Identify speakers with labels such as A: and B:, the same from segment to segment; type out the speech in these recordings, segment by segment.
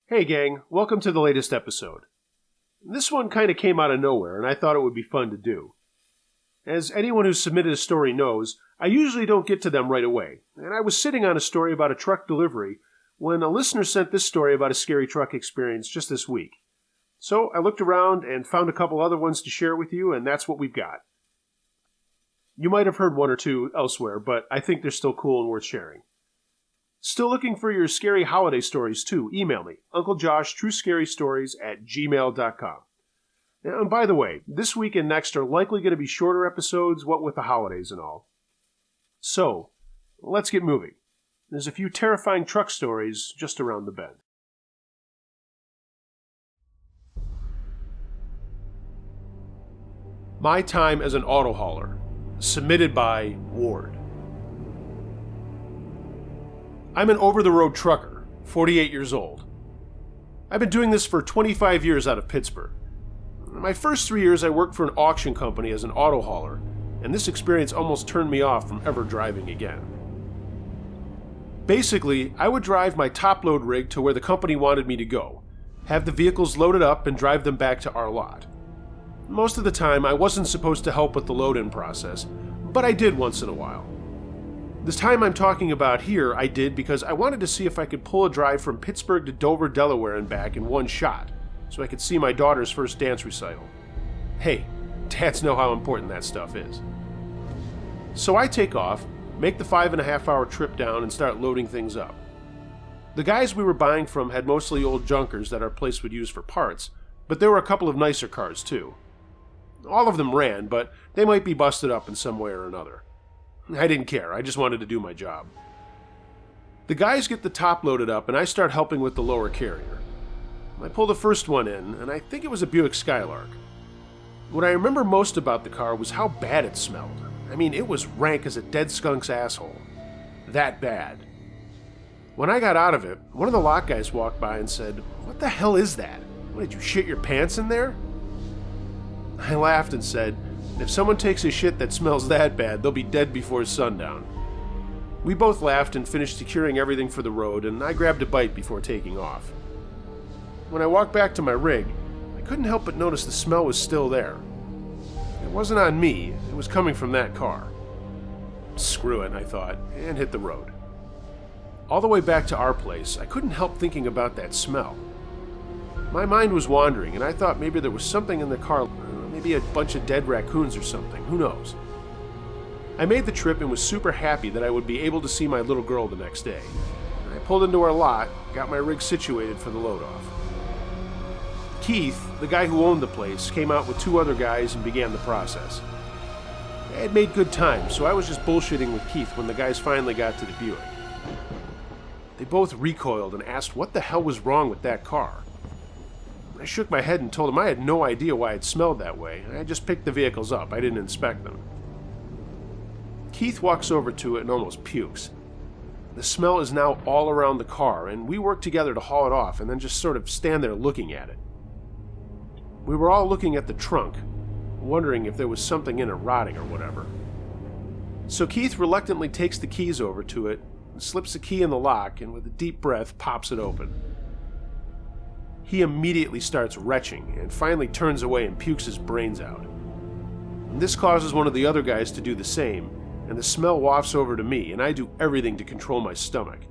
A: Hey gang, welcome to the latest episode. This one kind of came out of nowhere, and I thought it would be fun to do. As anyone who's submitted a story knows, I usually don't get to them right away, and I was sitting on a story about a truck delivery when a listener sent this story about a scary truck experience just this week. So I looked around and found a couple other ones to share with you, and that's what we've got. You might have heard one or two elsewhere, but I think they're still cool and worth sharing. Still looking for your scary holiday stories too? Email me, unclejoshtruescarystories@gmail.com. And by the way, this week and next are likely going to be shorter episodes, what with the holidays and all. So, let's get moving. There's a few terrifying truck stories just around the bend. My Time as an Auto Hauler, submitted by Ward. I'm an over-the-road trucker, 48 years old. I've been doing this for 25 years out of Pittsburgh. In my first 3 years, I worked for an auction company as an auto hauler, and this experience almost turned me off from ever driving again. Basically, I would drive my top-load rig to where the company wanted me to go, have the vehicles loaded up, and drive them back to our lot. Most of the time, I wasn't supposed to help with the load-in process, but I did once in a while. This time I'm talking about here, I did because I wanted to see if I could pull a drive from Pittsburgh to Dover, Delaware and back in one shot, so I could see my daughter's first dance recital. Hey, dads know how important that stuff is. So I take off, make the 5.5-hour trip down, and start loading things up. The guys we were buying from had mostly old junkers that our place would use for parts, but there were a couple of nicer cars too. All of them ran, but they might be busted up in some way or another. I didn't care, I just wanted to do my job. The guys get the top loaded up and I start helping with the lower carrier. I pull the first one in, and I think it was a Buick Skylark. What I remember most about the car was how bad it smelled. I mean, it was rank as a dead skunk's asshole. That bad. When I got out of it, one of the lot guys walked by and said, "What the hell is that? What, did you shit your pants in there?" I laughed and said, "If someone takes a shit that smells that bad, they'll be dead before sundown." We both laughed and finished securing everything for the road, and I grabbed a bite before taking off. When I walked back to my rig, I couldn't help but notice the smell was still there. It wasn't on me, it was coming from that car. Screw it, I thought, and hit the road. All the way back to our place, I couldn't help thinking about that smell. My mind was wandering, and I thought maybe there was something in the car, maybe a bunch of dead raccoons or something, who knows. I made the trip and was super happy that I would be able to see my little girl the next day. I pulled into our lot, got my rig situated for the load-off. Keith, the guy who owned the place, came out with 2 other guys and began the process. I had made good time, so I was just bullshitting with Keith when the guys finally got to the Buick. They both recoiled and asked what the hell was wrong with that car. I shook my head and told them I had no idea why it smelled that way. I just picked the vehicles up, I didn't inspect them. Keith walks over to it and almost pukes. The smell is now all around the car, and we work together to haul it off and then just sort of stand there looking at it. We were all looking at the trunk, wondering if there was something in it rotting or whatever. So Keith reluctantly takes the keys over to it, and slips the key in the lock, and with a deep breath pops it open. He immediately starts retching and finally turns away and pukes his brains out. And this causes one of the other guys to do the same, and the smell wafts over to me, and I do everything to control my stomach.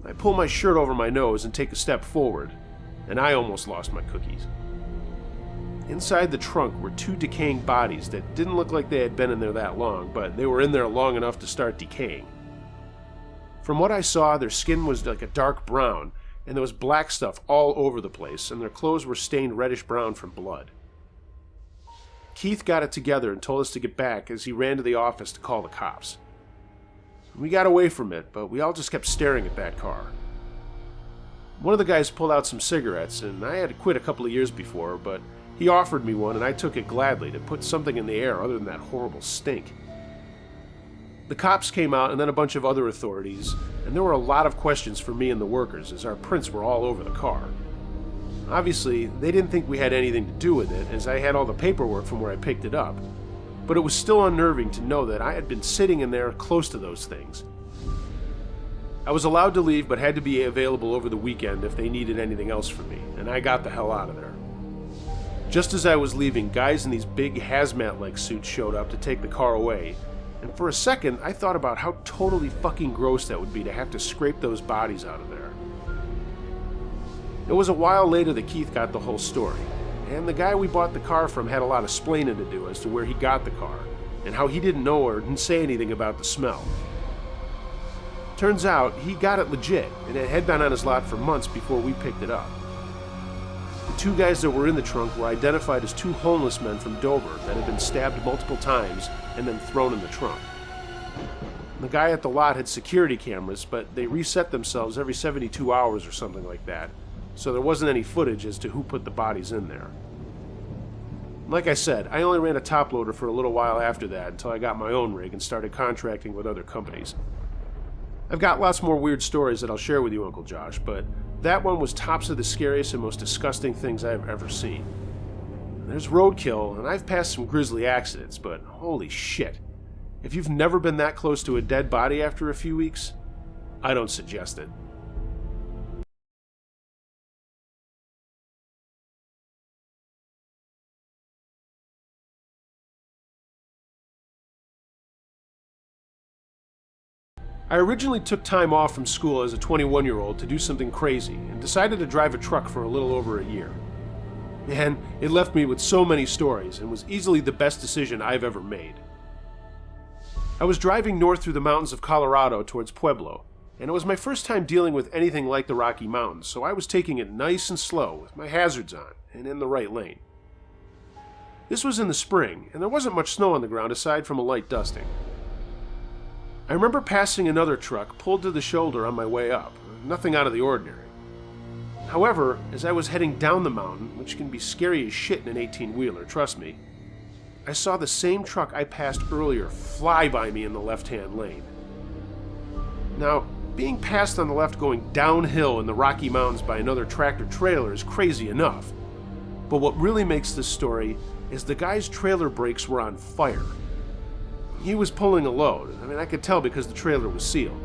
A: I pull my shirt over my nose and take a step forward, and I almost lost my cookies. Inside the trunk were 2 decaying bodies that didn't look like they had been in there that long, but they were in there long enough to start decaying. From what I saw, their skin was like a dark brown, and there was black stuff all over the place, and their clothes were stained reddish-brown from blood. Keith got it together and told us to get back as he ran to the office to call the cops. We got away from it, but we all just kept staring at that car. One of the guys pulled out some cigarettes, and I had quit a couple of years before, but he offered me one, and I took it gladly to put something in the air other than that horrible stink. The cops came out, and then a bunch of other authorities, and there were a lot of questions for me and the workers as our prints were all over the car. Obviously, they didn't think we had anything to do with it, as I had all the paperwork from where I picked it up, but it was still unnerving to know that I had been sitting in there close to those things. I was allowed to leave, but had to be available over the weekend if they needed anything else from me, and I got the hell out of there. Just as I was leaving, guys in these big hazmat-like suits showed up to take the car away, and for a second I thought about how totally fucking gross that would be to have to scrape those bodies out of there. It was a while later that Keith got the whole story, and the guy we bought the car from had a lot of splaining to do as to where he got the car, and how he didn't know or didn't say anything about the smell. Turns out, he got it legit, and it had been on his lot for months before we picked it up. The two guys that were in the trunk were identified as two homeless men from Dover that had been stabbed multiple times and then thrown in the trunk. The guy at the lot had security cameras, but they reset themselves every 72 hours or something like that, so there wasn't any footage as to who put the bodies in there. Like I said, I only ran a top loader for a little while after that until I got my own rig and started contracting with other companies. I've got lots more weird stories that I'll share with you, Uncle Josh, but that one was tops of the scariest and most disgusting things I've ever seen. There's roadkill, and I've passed some grisly accidents, but holy shit. If you've never been that close to a dead body after a few weeks, I don't suggest it. I originally took time off from school as a 21-year-old to do something crazy and decided to drive a truck for a little over a year. Man, it left me with so many stories and was easily the best decision I've ever made. I was driving north through the mountains of Colorado towards Pueblo, and it was my first time dealing with anything like the Rocky Mountains, so I was taking it nice and slow with my hazards on and in the right lane. This was in the spring, and there wasn't much snow on the ground aside from a light dusting. I remember passing another truck pulled to the shoulder on my way up, nothing out of the ordinary. However, as I was heading down the mountain, which can be scary as shit in an 18-wheeler, trust me, I saw the same truck I passed earlier fly by me in the left-hand lane. Now, being passed on the left going downhill in the Rocky Mountains by another tractor-trailer is crazy enough, but what really makes this story is the guy's trailer brakes were on fire. He was pulling a load. I could tell because the trailer was sealed.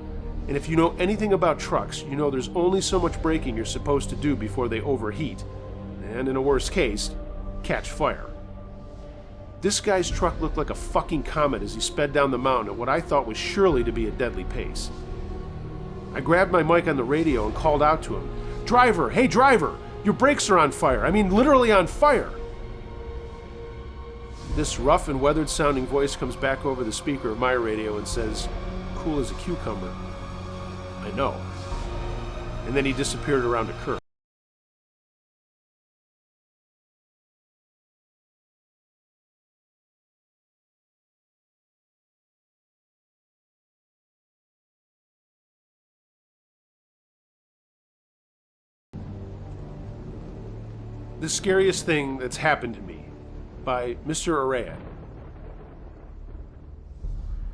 A: And if you know anything about trucks, you know there's only so much braking you're supposed to do before they overheat, and in a worst case, catch fire. This guy's truck looked like a fucking comet as he sped down the mountain at what I thought was surely to be a deadly pace. I grabbed my mic on the radio and called out to him, "Driver, hey driver, your brakes are on fire. Literally on fire." This rough and weathered sounding voice comes back over the speaker of my radio and says, "Cool as a cucumber." I know. And then he disappeared around a curve. The Scariest Thing That's Happened to Me by Mr. Araya.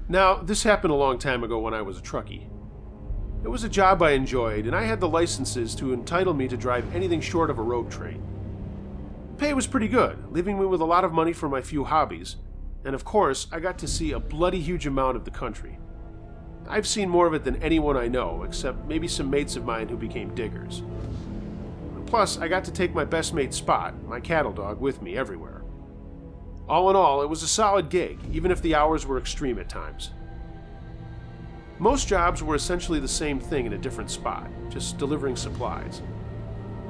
A: Now, this happened a long time ago when I was a truckie. It was a job I enjoyed, and I had the licenses to entitle me to drive anything short of a road train. Pay was pretty good, leaving me with a lot of money for my few hobbies, and of course, I got to see a bloody huge amount of the country. I've seen more of it than anyone I know, except maybe some mates of mine who became diggers. Plus, I got to take my best mate Spot, my cattle dog, with me everywhere. All in all, it was a solid gig, even if the hours were extreme at times. Most jobs were essentially the same thing in a different spot, just delivering supplies.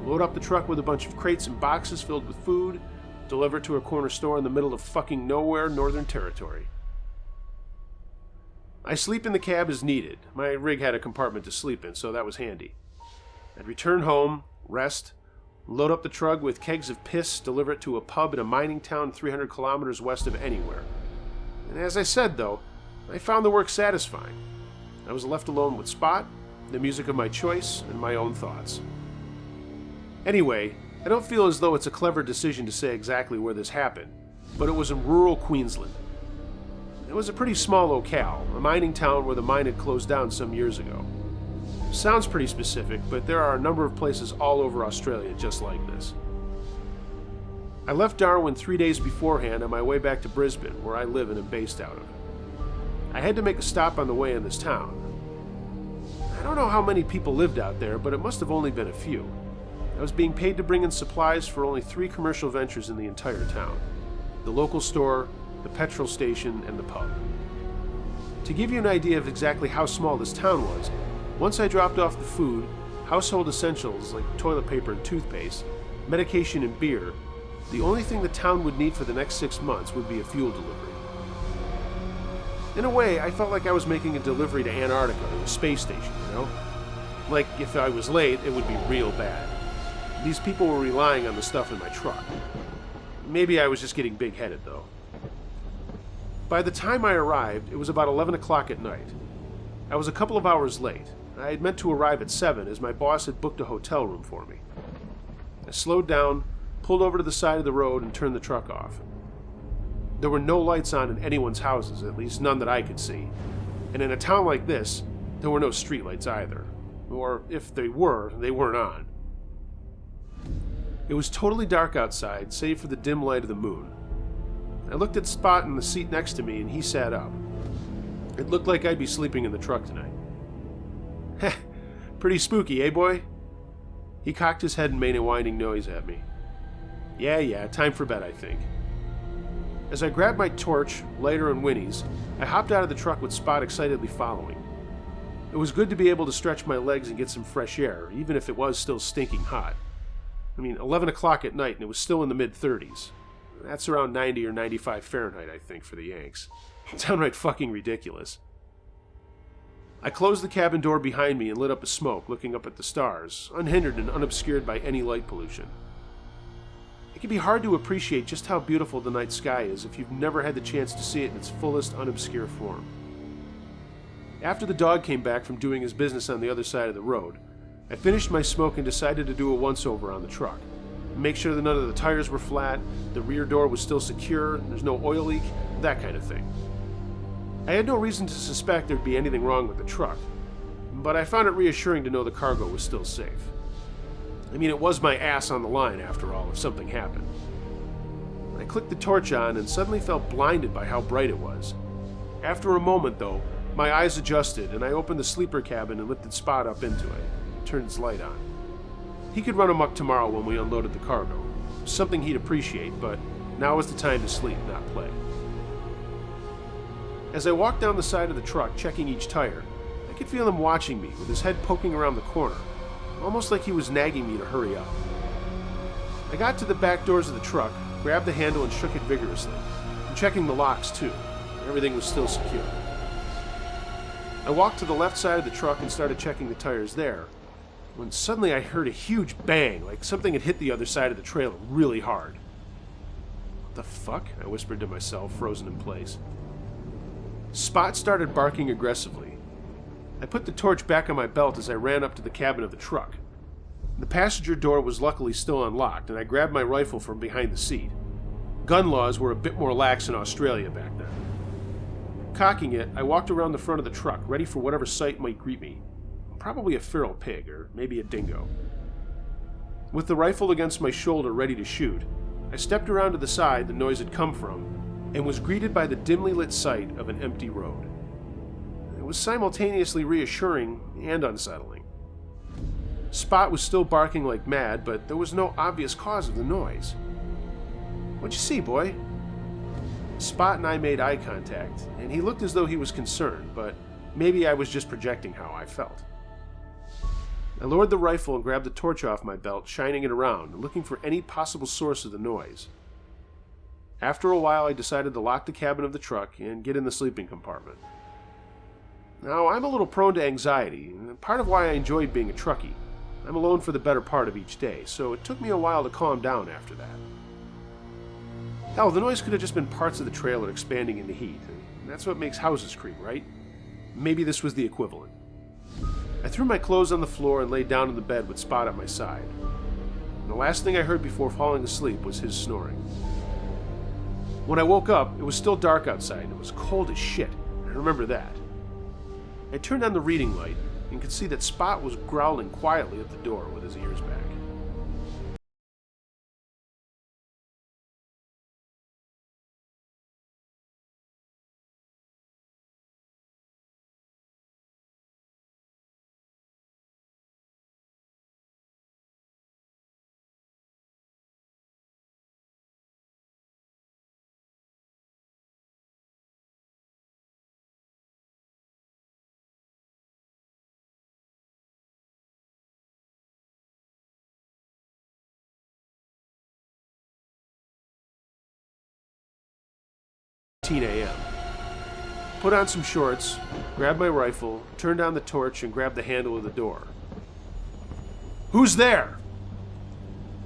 A: Load up the truck with a bunch of crates and boxes filled with food, deliver it to a corner store in the middle of fucking nowhere, Northern Territory. I sleep in the cab as needed. My rig had a compartment to sleep in, so that was handy. I'd return home, rest, load up the truck with kegs of piss, deliver it to a pub in a mining town 300 kilometers west of anywhere. And as I said, though, I found the work satisfying. I was left alone with Spot, the music of my choice, and my own thoughts. Anyway, I don't feel as though it's a clever decision to say exactly where this happened, but it was in rural Queensland. It was a pretty small locale, a mining town where the mine had closed down some years ago. Sounds pretty specific, but there are a number of places all over Australia just like this. I left Darwin 3 days beforehand on my way back to Brisbane, where I live and am based out of. I had to make a stop on the way in this town. I don't know how many people lived out there, but it must have only been a few. I was being paid to bring in supplies for only 3 commercial ventures in the entire town: the local store, the petrol station, and the pub. To give you an idea of exactly how small this town was, once I dropped off the food, household essentials like toilet paper and toothpaste, medication and beer, the only thing the town would need for the next 6 months would be a fuel delivery. In a way, I felt like I was making a delivery to Antarctica or the space station, you know? Like, if I was late, it would be real bad. These people were relying on the stuff in my truck. Maybe I was just getting big-headed, though. By the time I arrived, it was about 11 o'clock at night. I was a couple of hours late. I had meant to arrive at 7 as my boss had booked a hotel room for me. I slowed down, pulled over to the side of the road, and turned the truck off. There were no lights on in anyone's houses, at least none that I could see. And in a town like this, there were no streetlights either. Or if they weren't on. It was totally dark outside, save for the dim light of the moon. I looked at Spot in the seat next to me, and he sat up. It looked like I'd be sleeping in the truck tonight. Heh, pretty spooky, eh, boy? He cocked his head and made a whining noise at me. Yeah, time for bed, I think. As I grabbed my torch, lighter, and Winnie's, I hopped out of the truck with Spot excitedly following. It was good to be able to stretch my legs and get some fresh air, even if it was still stinking hot. 11 o'clock at night, and it was still in the mid-30s. That's around 90 or 95 Fahrenheit, I think, for the Yanks. Downright fucking ridiculous. I closed the cabin door behind me and lit up a smoke, looking up at the stars, unhindered and unobscured by any light pollution. It can be hard to appreciate just how beautiful the night sky is if you've never had the chance to see it in its fullest, unobscure form. After the dog came back from doing his business on the other side of the road, I finished my smoke and decided to do a once-over on the truck. Make sure that none of the tires were flat, the rear door was still secure, there's no oil leak, that kind of thing. I had no reason to suspect there'd be anything wrong with the truck, but I found it reassuring to know the cargo was still safe. It was my ass on the line, after all, if something happened. I clicked the torch on and suddenly felt blinded by how bright it was. After a moment, though, my eyes adjusted and I opened the sleeper cabin and lifted Spot up into it, turned its light on. He could run amok tomorrow when we unloaded the cargo, something he'd appreciate, but now was the time to sleep, not play. As I walked down the side of the truck, checking each tire, I could feel him watching me, with his head poking around the corner, almost like he was nagging me to hurry up. I got to the back doors of the truck, grabbed the handle and shook it vigorously, and checking the locks too. Everything was still secure. I walked to the left side of the truck and started checking the tires there, when suddenly I heard a huge bang, like something had hit the other side of the trailer really hard. What the fuck? I whispered to myself, frozen in place. Spot started barking aggressively. I put the torch back on my belt as I ran up to the cabin of the truck. The passenger door was luckily still unlocked, and I grabbed my rifle from behind the seat. Gun laws were a bit more lax in Australia back then. Cocking it, I walked around the front of the truck, ready for whatever sight might greet me. Probably a feral pig, or maybe a dingo. With the rifle against my shoulder ready to shoot, I stepped around to the side the noise had come from, and was greeted by the dimly lit sight of an empty road. It was simultaneously reassuring and unsettling. Spot was still barking like mad, but there was no obvious cause of the noise. "What'd you see, boy?" Spot and I made eye contact, and he looked as though he was concerned, but maybe I was just projecting how I felt. I lowered the rifle and grabbed the torch off my belt, shining it around and looking for any possible source of the noise. After a while, I decided to lock the cabin of the truck and get in the sleeping compartment. Now, I'm a little prone to anxiety, and part of why I enjoyed being a truckie. I'm alone for the better part of each day, so it took me a while to calm down after that. Hell, the noise could have just been parts of the trailer expanding into heat, and that's what makes houses creak, right? Maybe this was the equivalent. I threw my clothes on the floor and laid down in the bed with Spot at my side. And the last thing I heard before falling asleep was his snoring. When I woke up, it was still dark outside and it was cold as shit. I remember that. I turned on the reading light and could see that Spot was growling quietly at the door with his ears back. 2:15 a.m. Put on some shorts, grabbed my rifle, turned on the torch, and grabbed the handle of the door. "Who's there?"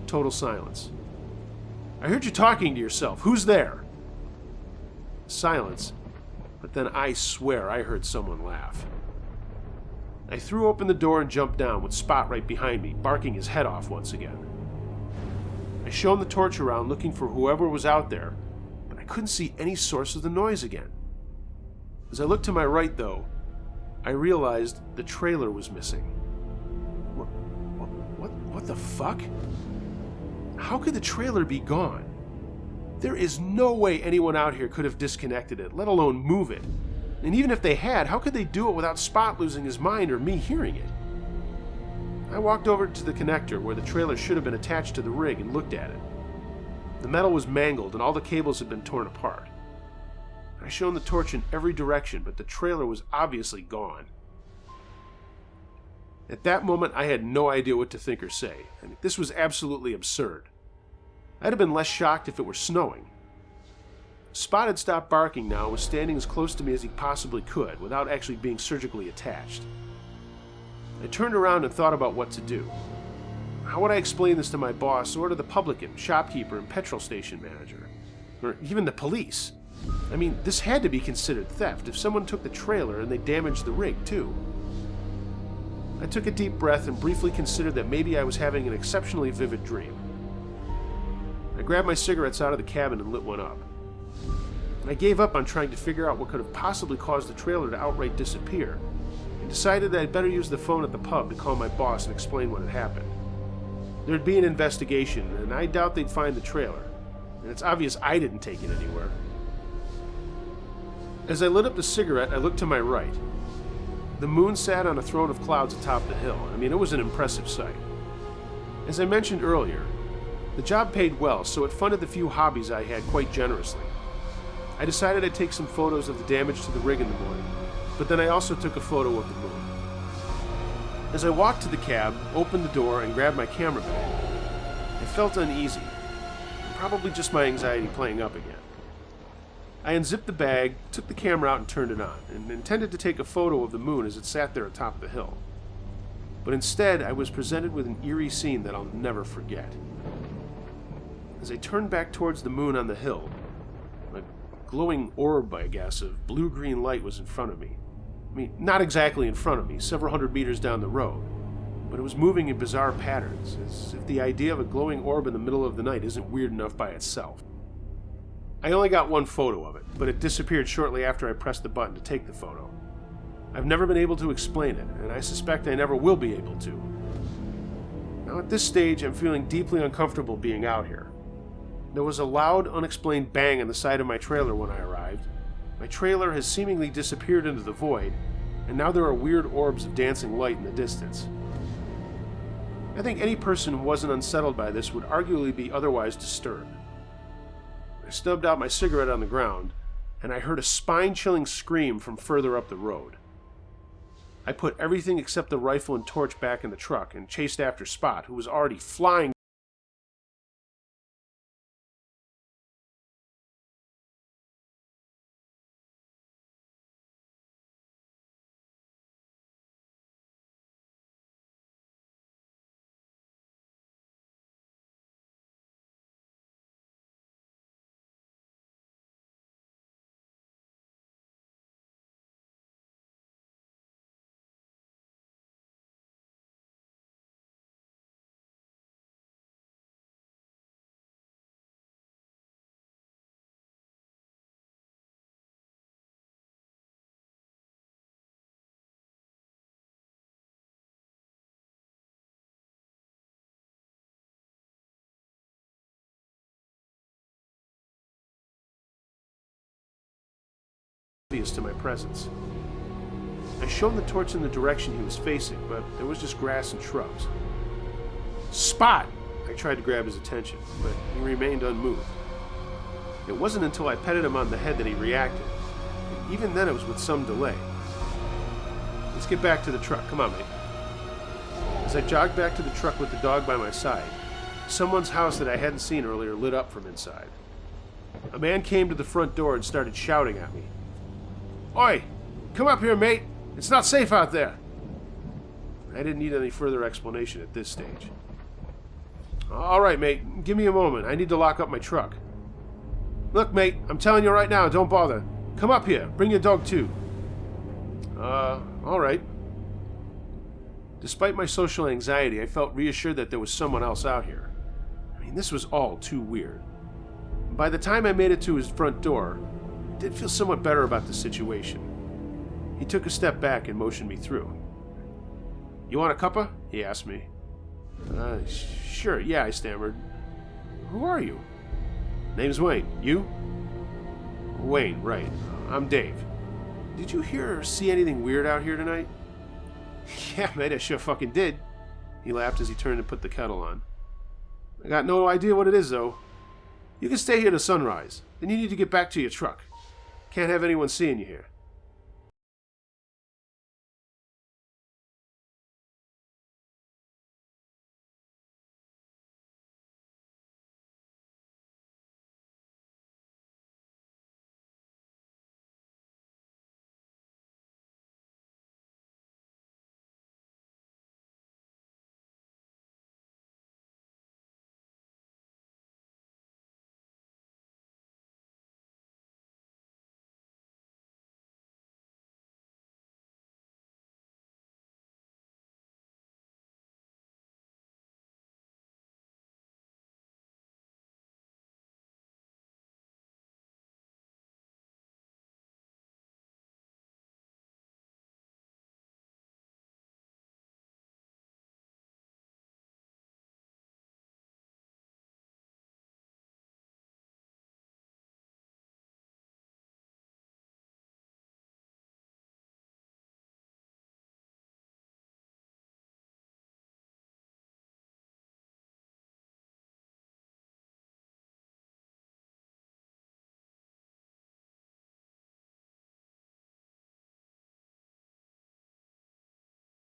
A: Total silence. "I heard you talking to yourself. Who's there?" Silence, but then I swear I heard someone laugh. I threw open the door and jumped down with Spot right behind me, barking his head off once again. I shone the torch around looking for whoever was out there, but I couldn't see any source of the noise again. As I looked to my right, though, I realized the trailer was missing. What the fuck? How could the trailer be gone? There is no way anyone out here could have disconnected it, let alone move it. And even if they had, how could they do it without Spot losing his mind or me hearing it? I walked over to the connector where the trailer should have been attached to the rig and looked at it. The metal was mangled and all the cables had been torn apart. I shone the torch in every direction, but the trailer was obviously gone. At that moment, I had no idea what to think or say. I mean, this was absolutely absurd. I'd have been less shocked if it were snowing. Spot had stopped barking now and was standing as close to me as he possibly could, without actually being surgically attached. I turned around and thought about what to do. How would I explain this to my boss, or to the publican, shopkeeper, and petrol station manager? Or even the police? I mean, this had to be considered theft if someone took the trailer and they damaged the rig, too. I took a deep breath and briefly considered that maybe I was having an exceptionally vivid dream. I grabbed my cigarettes out of the cabin and lit one up. I gave up on trying to figure out what could have possibly caused the trailer to outright disappear, and decided that I'd better use the phone at the pub to call my boss and explain what had happened. There'd be an investigation, and I doubt they'd find the trailer, and it's obvious I didn't take it anywhere. As I lit up the cigarette, I looked to my right. The moon sat on a throne of clouds atop the hill. I mean, it was an impressive sight. As I mentioned earlier, the job paid well, so it funded the few hobbies I had quite generously. I decided I'd take some photos of the damage to the rig in the morning, but then I also took a photo of the moon. As I walked to the cab, opened the door, and grabbed my camera bag, I felt uneasy, probably just my anxiety playing up again. I unzipped the bag, took the camera out and turned it on, and intended to take a photo of the moon as it sat there atop the hill. But instead, I was presented with an eerie scene that I'll never forget. As I turned back towards the moon on the hill, a glowing orb, I guess, of blue-green light was in front of me. I mean, not exactly in front of me, several hundred meters down the road, but it was moving in bizarre patterns, as if the idea of a glowing orb in the middle of the night isn't weird enough by itself. I only got one photo of it, but it disappeared shortly after I pressed the button to take the photo. I've never been able to explain it, and I suspect I never will be able to. Now at this stage, I'm feeling deeply uncomfortable being out here. There was a loud, unexplained bang on the side of my trailer when I arrived. My trailer has seemingly disappeared into the void, and now there are weird orbs of dancing light in the distance. I think any person who wasn't unsettled by this would arguably be otherwise disturbed. I stubbed out my cigarette on the ground, and I heard a spine-chilling scream from further up the road. I put everything except the rifle and torch back in the truck and chased after Spot, who was already flying to my presence. I shone the torch in the direction he was facing, but there was just grass and shrubs. "Spot!" I tried to grab his attention, but he remained unmoved. It wasn't until I petted him on the head that he reacted, and even then it was with some delay. "Let's get back to the truck. Come on, mate." As I jogged back to the truck with the dog by my side, someone's house that I hadn't seen earlier lit up from inside. a man came to the front door and started shouting at me. "Oi! Come up here, mate! It's not safe out there!" I didn't need any further explanation at this stage. "All right, mate. Give me a moment. I need to lock up my truck." "Look, mate, I'm telling you right now, don't bother. Come up here. Bring your dog, too." All right." Despite my social anxiety, I felt reassured that there was someone else out here. I mean, this was all too weird. By the time I made it to his front door, I did feel somewhat better about the situation. He took a step back and motioned me through. "You want a cuppa?" he asked me. Sure, yeah," I stammered. "Who are you?" "Name's Wayne. You?" "Wayne, right. I'm Dave. Did you hear or see anything weird out here tonight?" "Yeah, mate, I sure fucking did." He laughed as he turned and put the kettle on. "I got no idea what it is, though. You can stay here to sunrise. Then you need to get back to your truck. Can't have anyone seeing you here."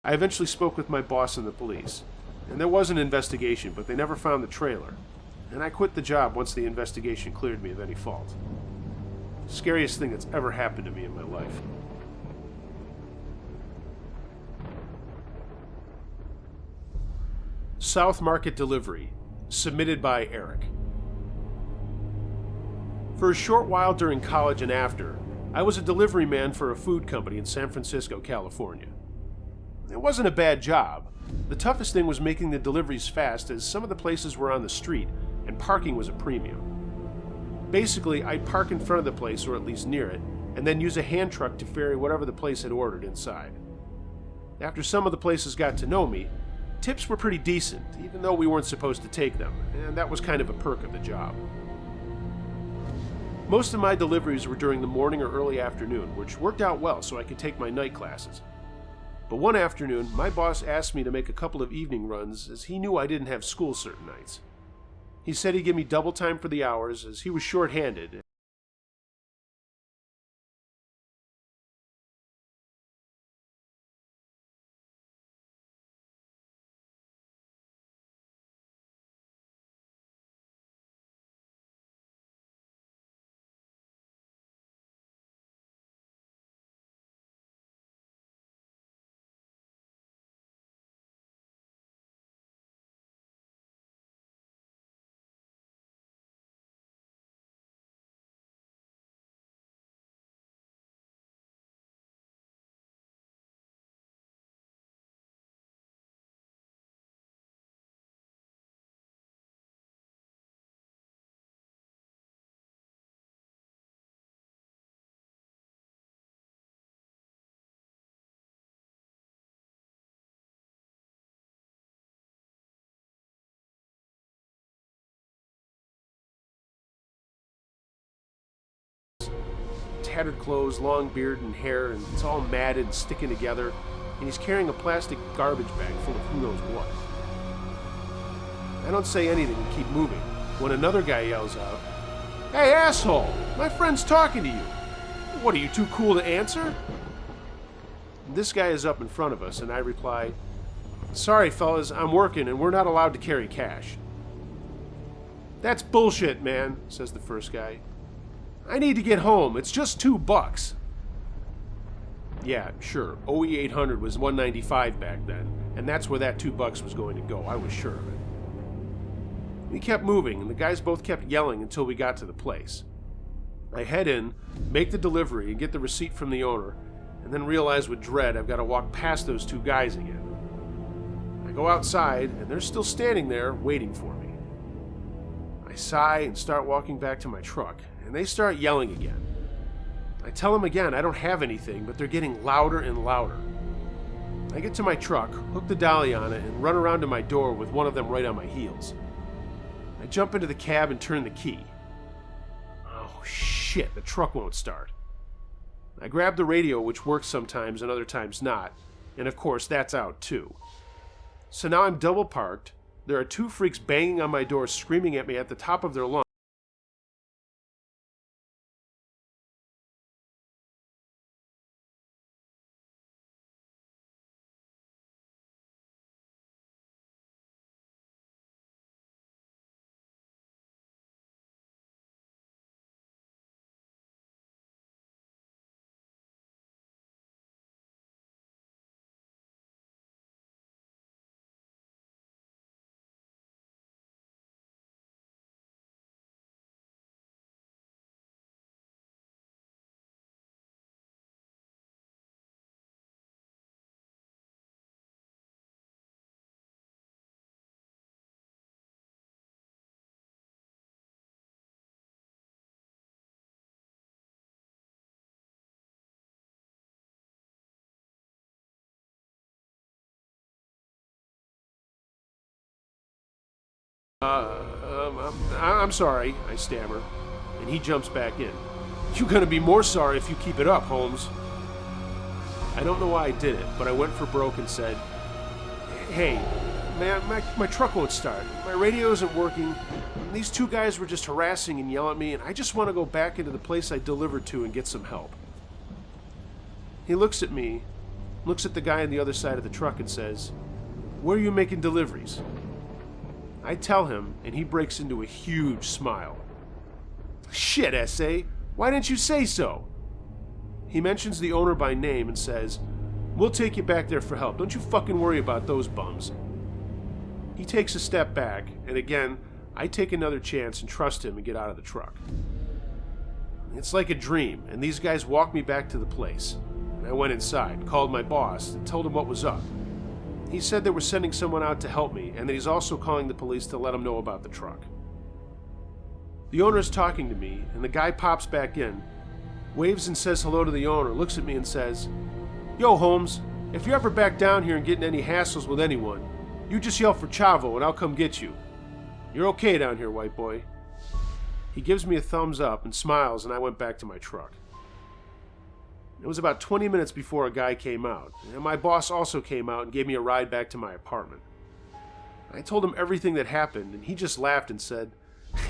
A: I eventually spoke with my boss and the police, and there was an investigation, but they never found the trailer, and I quit the job once the investigation cleared me of any fault. Scariest thing that's ever happened to me in my life. South Market Delivery, submitted by Eric. For a short while during college and after, I was a delivery man for a food company in San Francisco, California. It wasn't a bad job. The toughest thing was making the deliveries fast, as some of the places were on the street, and parking was a premium. Basically, I'd park in front of the place, or at least near it, and then use a hand truck to ferry whatever the place had ordered inside. After some of the places got to know me, tips were pretty decent, even though we weren't supposed to take them, and that was kind of a perk of the job. Most of my deliveries were during the morning or early afternoon, which worked out well so I could take my night classes. But one afternoon, my boss asked me to make a couple of evening runs, as he knew I didn't have school certain nights. He said he'd give me double time for the hours, as he was short-handed. Tattered clothes, long beard and hair, and it's all matted and sticking together, and he's carrying a plastic garbage bag full of who knows what. I don't say anything and keep moving, when another guy yells out, "Hey, asshole! My friend's talking to you! What, are you too cool to answer?" This guy is up in front of us, and I reply, "Sorry, fellas, I'm working, and we're not allowed to carry cash." "That's bullshit, man," says the first guy. I need to get home. It's just $2. Yeah, sure. OE 800 was $195 back then, and that's where that $2 was going to go. I was sure of it. We kept moving, and the guys both kept yelling until we got to the place. I head in, make the delivery, and get the receipt from the owner, and then realize with dread I've got to walk past those two guys again. I go outside, and they're still standing there waiting for me. I sigh and start walking back to my truck, and they start yelling again. I tell them again I don't have anything, but they're getting louder and louder. I get to my truck, hook the dolly on it, and run around to my door with one of them right on my heels. I jump into the cab and turn the key. Oh shit, the truck won't start. I grab the radio, which works sometimes and other times not, and of course that's out too. So now I'm double parked, there are two freaks banging on my door screaming at me at the top of their lungs. I'm sorry, I stammer, and he jumps back in. You're gonna be more sorry if you keep it up, Holmes. I don't know why I did it, but I went for broke and said, Hey, man, my truck won't start. My radio isn't working. These two guys were just harassing and yelling at me, and I just want to go back into the place I delivered to and get some help. He looks at me, looks at the guy on the other side of the truck and says, Where are you making deliveries? I tell him, and he breaks into a huge smile. Shit, S.A., why didn't you say so? He mentions the owner by name and says, We'll take you back there for help. Don't you fucking worry about those bums. He takes a step back, and again, I take another chance and trust him and get out of the truck. It's like a dream, and these guys walked me back to the place. And I went inside, called my boss, and told him what was up. He said they were sending someone out to help me, and that he's also calling the police to let them know about the truck. The owner is talking to me, and the guy pops back in, waves and says hello to the owner, looks at me and says, Yo, Holmes, if you're ever back down here and getting any hassles with anyone, you just yell for Chavo and I'll come get you. You're okay down here, white boy. He gives me a thumbs up and smiles, and I went back to my truck. It was about 20 minutes before a guy came out, and my boss also came out and gave me a ride back to my apartment. I told him everything that happened, and he just laughed and said,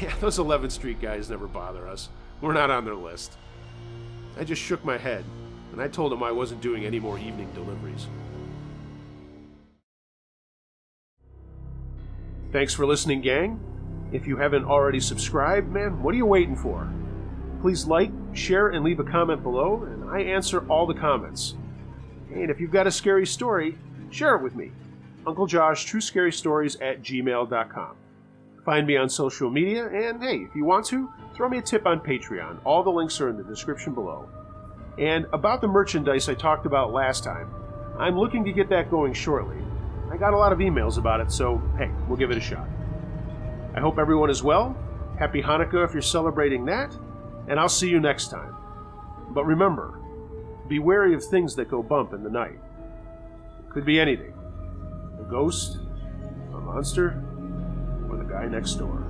A: Yeah, those 11th Street guys never bother us. We're not on their list. I just shook my head, and I told him I wasn't doing any more evening deliveries. Thanks for listening, gang. If you haven't already subscribed, man, what are you waiting for? Please like, share, and leave a comment below, and I answer all the comments. And if you've got a scary story, share it with me. unclejoshtruescarystories@gmail.com. Find me on social media, and hey, if you want to, throw me a tip on Patreon. All the links are in the description below. And about the merchandise I talked about last time, I'm looking to get that going shortly. I got a lot of emails about it, so hey, we'll give it a shot. I hope everyone is well. Happy Hanukkah if you're celebrating that, and I'll see you next time. But remember, be wary of things that go bump in the night. It could be anything. A ghost, a monster, or the guy next door.